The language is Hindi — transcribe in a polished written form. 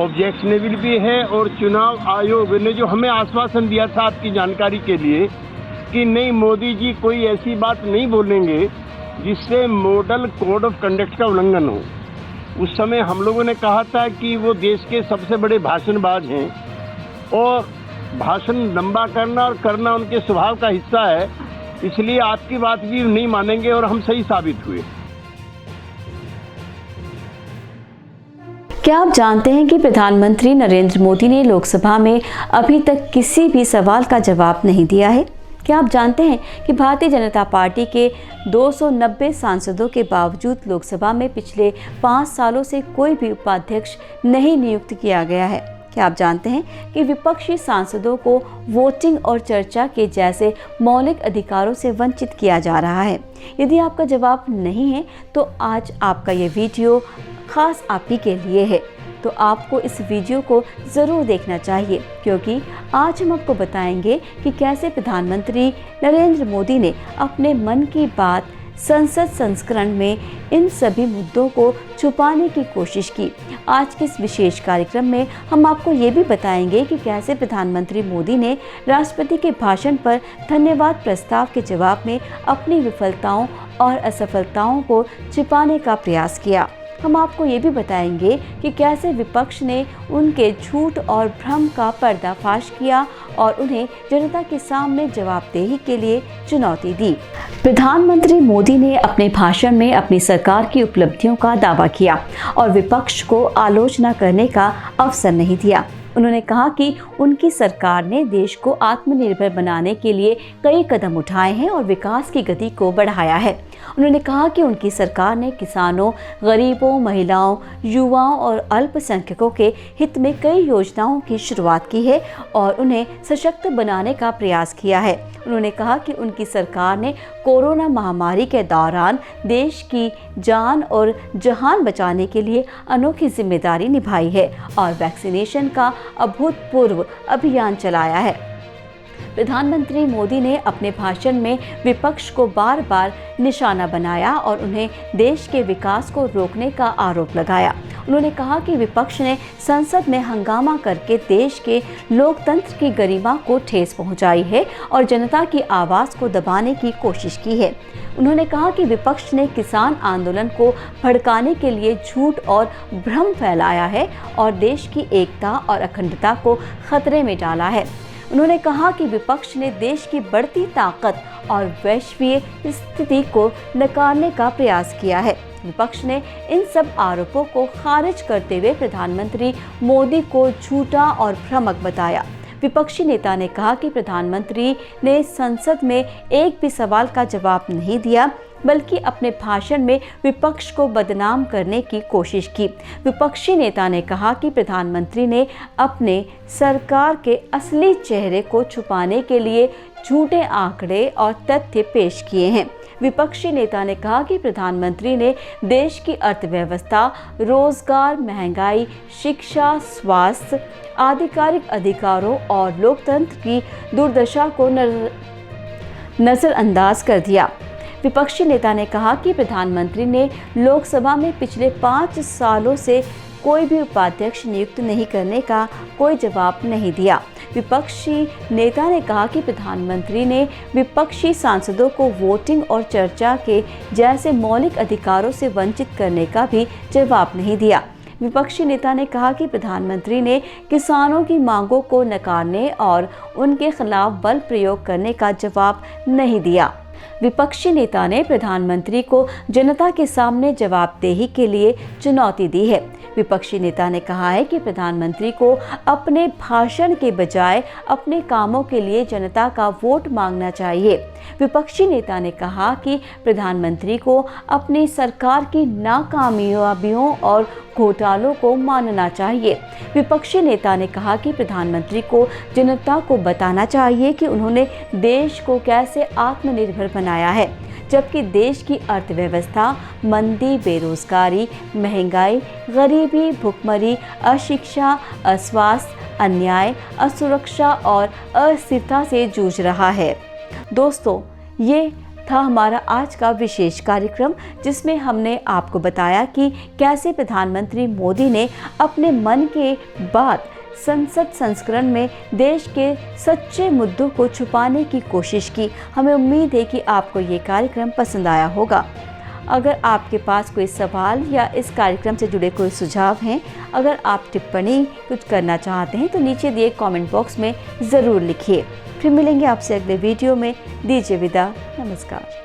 ऑब्जेक्शनेबल भी है। और चुनाव आयोग ने जो हमें आश्वासन दिया था आपकी जानकारी के लिए कि नहीं, मोदी जी कोई ऐसी बात नहीं बोलेंगे जिससे मॉडल कोड ऑफ कंडक्ट का उल्लंघन हो। उस समय हम लोगों ने कहा था कि वो देश के सबसे बड़े भाषणबाज हैं और भाषण लंबा करना और करना उनके स्वभाव का हिस्सा है, इसलिए आपकी बात भी नहीं मानेंगे और हम सही साबित हुए। क्या आप जानते हैं कि प्रधानमंत्री नरेंद्र मोदी ने लोकसभा में अभी तक किसी भी सवाल का जवाब नहीं दिया है? क्या आप जानते हैं कि भारतीय जनता पार्टी के 290 सांसदों के बावजूद लोकसभा में पिछले 5 सालों से कोई भी उपाध्यक्ष नहीं नियुक्त किया गया है? क्या आप जानते हैं कि विपक्षी सांसदों को वोटिंग और चर्चा के जैसे मौलिक अधिकारों से वंचित किया जा रहा है? यदि आपका जवाब नहीं है तो आज आपका ये वीडियो खास आप ही के लिए है, तो आपको इस वीडियो को ज़रूर देखना चाहिए, क्योंकि आज हम आपको बताएंगे कि कैसे प्रधानमंत्री नरेंद्र मोदी ने अपने मन की बात संसद संस्करण में इन सभी मुद्दों को छुपाने की कोशिश की। आज के इस विशेष कार्यक्रम में हम आपको ये भी बताएंगे कि कैसे प्रधानमंत्री मोदी ने राष्ट्रपति के भाषण पर धन्यवाद प्रस्ताव के जवाब में अपनी विफलताओं और असफलताओं को छिपाने का प्रयास किया। हम आपको ये भी बताएंगे कि कैसे विपक्ष ने उनके झूठ और भ्रम का पर्दाफाश किया और उन्हें जनता के सामने जवाबदेही के लिए चुनौती दी। प्रधानमंत्री मोदी ने अपने भाषण में अपनी सरकार की उपलब्धियों का दावा किया और विपक्ष को आलोचना करने का अवसर नहीं दिया। उन्होंने कहा कि उनकी सरकार ने देश को आत्मनिर्भर बनाने के लिए कई कदम उठाए हैं और विकास की गति को बढ़ाया है। उन्होंने कहा कि उनकी सरकार ने किसानों, गरीबों, महिलाओं, युवाओं और अल्पसंख्यकों के हित में कई योजनाओं की शुरुआत की है और उन्हें सशक्त बनाने का प्रयास किया है। उन्होंने कहा कि उनकी सरकार ने कोरोना महामारी के दौरान देश की जान और जहान बचाने के लिए अनोखी जिम्मेदारी निभाई है और वैक्सीनेशन का अभूतपूर्व अभियान चलाया है। प्रधानमंत्री मोदी ने अपने भाषण में विपक्ष को बार बार निशाना बनाया और उन्हें देश के विकास को रोकने का आरोप लगाया। उन्होंने कहा कि विपक्ष ने संसद में हंगामा करके देश के लोकतंत्र की गरिमा को ठेस पहुंचाई है और जनता की आवाज़ को दबाने की कोशिश की है। उन्होंने कहा कि विपक्ष ने किसान आंदोलन को भड़काने के लिए झूठ और भ्रम फैलाया है और देश की एकता और अखंडता को खतरे में डाला है। उन्होंने कहा कि विपक्ष ने देश की बढ़ती ताकत और वैश्विक स्थिति को नकारने का प्रयास किया है। विपक्ष ने इन सब आरोपों को खारिज करते हुए प्रधानमंत्री मोदी को झूठा और भ्रामक बताया। विपक्षी नेता ने कहा कि प्रधानमंत्री ने संसद में एक भी सवाल का जवाब नहीं दिया, बल्कि अपने भाषण में विपक्ष को बदनाम करने की कोशिश की। विपक्षी नेता ने कहा कि प्रधानमंत्री ने अपने सरकार के असली चेहरे को छुपाने के लिए झूठे आंकड़े और तथ्य पेश किए हैं। विपक्षी नेता ने कहा कि प्रधानमंत्री ने देश की अर्थव्यवस्था, रोजगार, महंगाई, शिक्षा, स्वास्थ्य, आधिकारिक अधिकारों और लोकतंत्र की दुर्दशा को नजरअंदाज कर दिया। विपक्षी नेता ने कहा कि प्रधानमंत्री ने लोकसभा में पिछले 5 सालों से कोई भी उपाध्यक्ष नियुक्त नहीं करने का कोई जवाब नहीं दिया। विपक्षी नेता ने कहा कि प्रधानमंत्री ने विपक्षी सांसदों को वोटिंग और चर्चा के जैसे मौलिक अधिकारों से वंचित करने का भी जवाब नहीं दिया। विपक्षी नेता ने कहा कि प्रधानमंत्री ने किसानों की मांगों को नकारने और उनके खिलाफ बल प्रयोग करने का जवाब नहीं दिया। विपक्षी नेता ने प्रधानमंत्री को जनता के सामने जवाबदेही के लिए चुनौती दी है। विपक्षी नेता ने कहा है कि प्रधानमंत्री को अपने भाषण के बजाय अपने कामों के लिए जनता का वोट मांगना चाहिए। विपक्षी नेता ने कहा कि प्रधानमंत्री को अपनी सरकार की नाकामयाबियों और घोटालों को मानना चाहिए। विपक्षी नेता ने कहा कि प्रधानमंत्री को जनता को बताना चाहिए कि उन्होंने देश को कैसे आत्मनिर्भर बनाया है, जबकि देश की अर्थव्यवस्था मंदी, बेरोजगारी, महंगाई, गरीबी, भुखमरी, अशिक्षा, अस्वास्थ्य, अन्याय, असुरक्षा और अस्थिरता से जूझ रहा है। दोस्तों, ये था हमारा आज का विशेष कार्यक्रम, जिसमें हमने आपको बताया कि कैसे प्रधानमंत्री मोदी ने अपने मन के बात संसद संस्करण में देश के सच्चे मुद्दों को छुपाने की कोशिश की। हमें उम्मीद है कि आपको ये कार्यक्रम पसंद आया होगा। अगर आपके पास कोई सवाल या इस कार्यक्रम से जुड़े कोई सुझाव हैं, अगर आप टिप्पणी कुछ करना चाहते हैं तो नीचे दिए कमेंट बॉक्स में ज़रूर लिखिए। फिर मिलेंगे आपसे अगले वीडियो में। दीजिए विदा, नमस्कार।